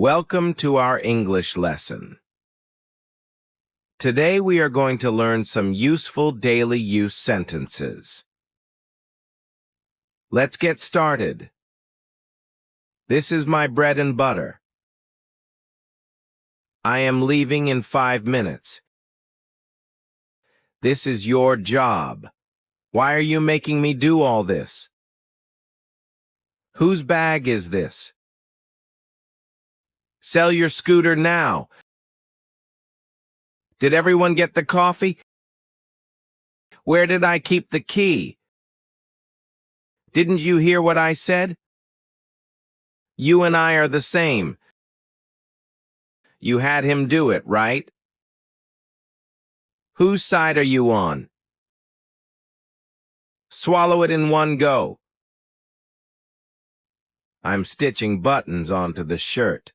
Welcome to our English lesson. Today we are going to learn some useful daily use sentences. Let's get started. This is my bread and butter. I am leaving in 5 minutes. This is your job. Why are you making me do all this? Whose bag is this? Sell your scooter now. Did everyone get the coffee? Where did I keep the key? Didn't you hear what I said? You and I are the same. You had him do it, right? Whose side are you on? Swallow it in one go. I'm stitching buttons onto the shirt.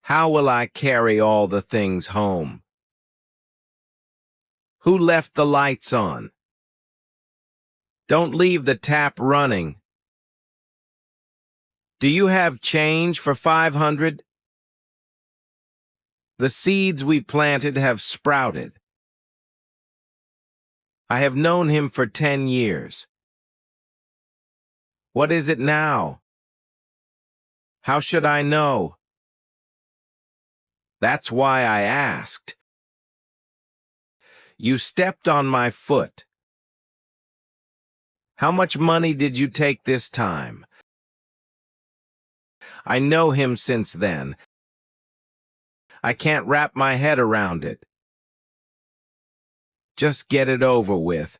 How will I carry all the things home? Who left the lights on? Don't leave the tap running. Do you have change for 500? The seeds we planted have sprouted. I have known him for 10 years. What is it now? How should I know? That's why I asked. You stepped on my foot. How much money did you take this time? I know him since then. I can't wrap my head around it. Just get it over with.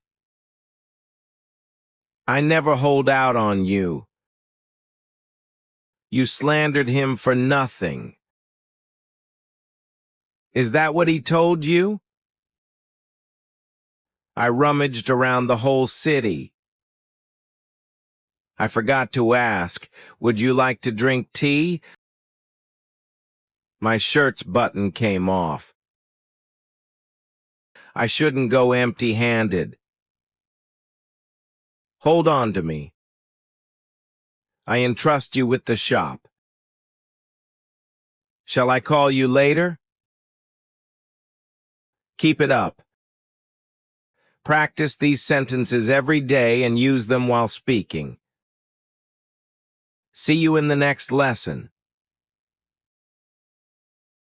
I never hold out on you. You slandered him for nothing. Is that what he told you? I rummaged around the whole city. I forgot to ask, would you like to drink tea? My shirt's button came off. I shouldn't go empty-handed. Hold on to me. I entrust you with the shop. Shall I call you later? Keep it up. Practice these sentences every day and use them while speaking. See you in the next lesson.